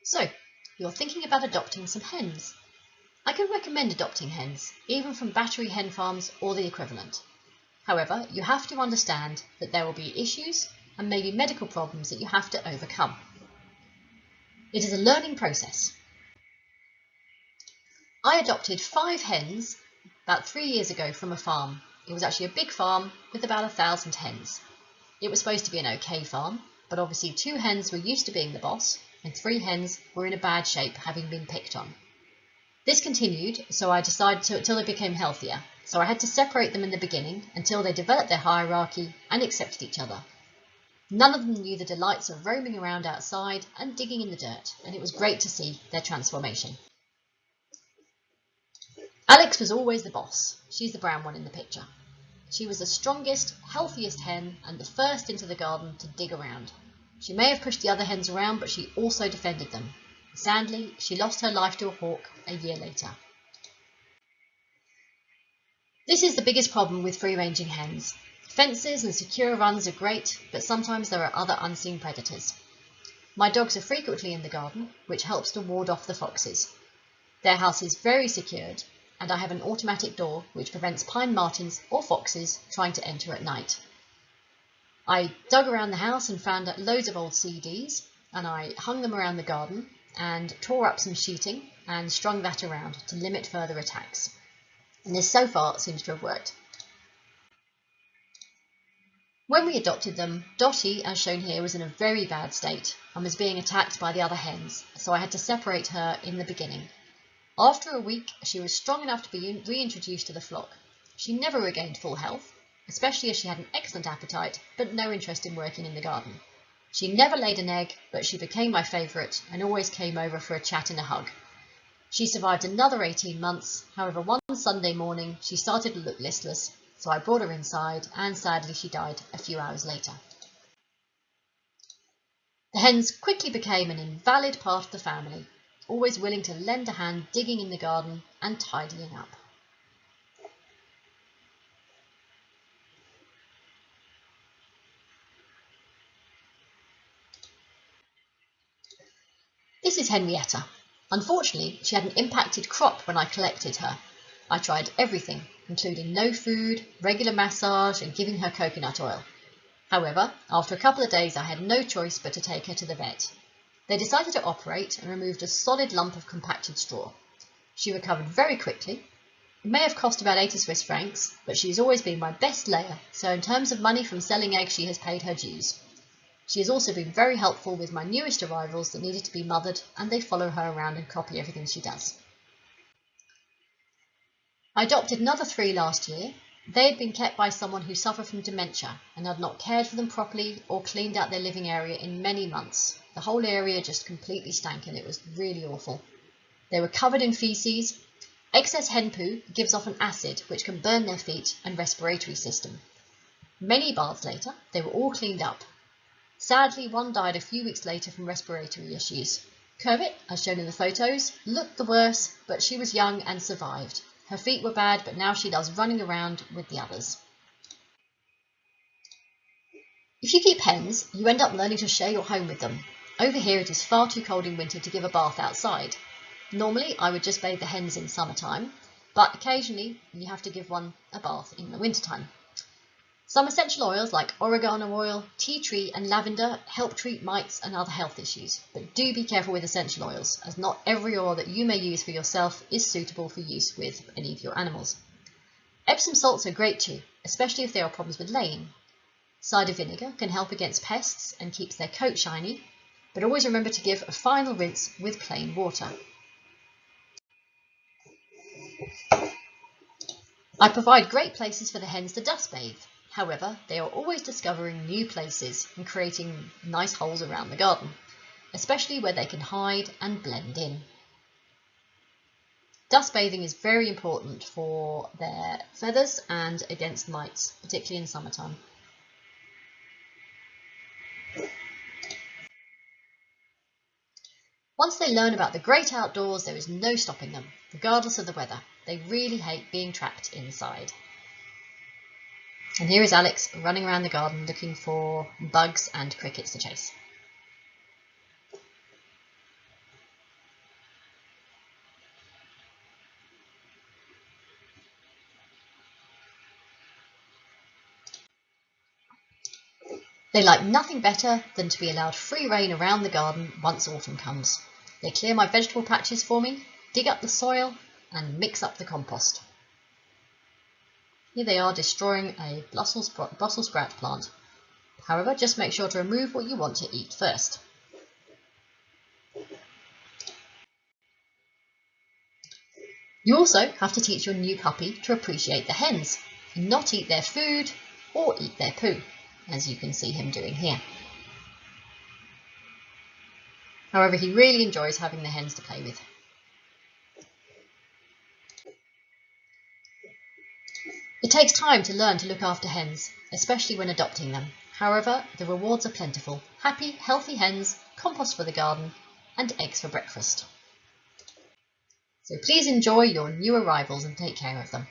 So, you're thinking about adopting some hens. I can recommend adopting hens, even from battery hen farms or the equivalent. However, you have to understand that there will be issues and maybe medical problems that you have to overcome. It is a learning process. I adopted 5 hens about 3 years ago from a farm. It was actually a big farm with about 1,000 hens. It was supposed to be an okay farm, but obviously 2 hens were used to being the boss and 3 hens were in a bad shape, having been picked on. This continued, so I decided until they became healthier. So I had to separate them in the beginning until they developed their hierarchy and accepted each other. None of them knew the delights of roaming around outside and digging in the dirt, and it was great to see their transformation. Alex was always the boss. She's the brown one in the picture. She was the strongest, healthiest hen and the first into the garden to dig around. She may have pushed the other hens around, but she also defended them. Sadly, she lost her life to a hawk a year later. This is the biggest problem with free-ranging hens. Fences and secure runs are great, but sometimes there are other unseen predators. My dogs are frequently in the garden, which helps to ward off the foxes. Their house is very secured, and I have an automatic door which prevents pine martens or foxes trying to enter at night. I dug around the house and found loads of old CDs, and I hung them around the garden and tore up some sheeting and strung that around to limit further attacks. And this so far seems to have worked. When we adopted them, Dottie, as shown here, was in a very bad state and was being attacked by the other hens, so I had to separate her in the beginning. After a week, she was strong enough to be reintroduced to the flock. She never regained full health, especially as she had an excellent appetite, but no interest in working in the garden. She never laid an egg, but she became my favourite and always came over for a chat and a hug. She survived another 18 months, however one Sunday morning she started to look listless, so I brought her inside and sadly she died a few hours later. The hens quickly became an invalid part of the family, always willing to lend a hand digging in the garden and tidying up. This is Henrietta. Unfortunately, she had an impacted crop when I collected her. I tried everything, including no food, regular massage and giving her coconut oil. However, after a couple of days I had no choice but to take her to the vet. They decided to operate and removed a solid lump of compacted straw. She recovered very quickly. It may have cost about 80 Swiss francs, but she has always been my best layer, so in terms of money from selling eggs she has paid her dues. She has also been very helpful with my newest arrivals that needed to be mothered, and they follow her around and copy everything she does. I adopted another 3 last year. They had been kept by someone who suffered from dementia and had not cared for them properly or cleaned out their living area in many months. The whole area just completely stank and it was really awful. They were covered in feces. Excess hen poo gives off an acid which can burn their feet and respiratory system. Many baths later, they were all cleaned up. Sadly, one died a few weeks later from respiratory issues. Kermit, as shown in the photos, looked the worse, but she was young and survived. Her feet were bad, but now she does running around with the others. If you keep hens, you end up learning to share your home with them. Over here it is far too cold in winter to give a bath outside. Normally I would just bathe the hens in summertime, but occasionally you have to give one a bath in the wintertime. Some essential oils like oregano oil, tea tree and lavender help treat mites and other health issues, but do be careful with essential oils, as not every oil that you may use for yourself is suitable for use with any of your animals. Epsom salts are great too, especially if there are problems with laying. Cider vinegar can help against pests and keeps their coat shiny, but always remember to give a final rinse with plain water. I provide great places for the hens to dust bathe. However, they are always discovering new places and creating nice holes around the garden, especially where they can hide and blend in. Dust bathing is very important for their feathers and against mites, particularly in summertime. Once they learn about the great outdoors, there is no stopping them, regardless of the weather. They really hate being trapped inside. And here is Alex running around the garden looking for bugs and crickets to chase. They like nothing better than to be allowed free rein around the garden once autumn comes. They clear my vegetable patches for me, dig up the soil, and mix up the compost. Here they are destroying a Brussels sprout plant. However, just make sure to remove what you want to eat first. You also have to teach your new puppy to appreciate the hens, and not eat their food or eat their poo, as you can see him doing here. However, he really enjoys having the hens to play with. It takes time to learn to look after hens, especially when adopting them. However, the rewards are plentiful. Happy, healthy hens, compost for the garden, and eggs for breakfast. So please enjoy your new arrivals and take care of them.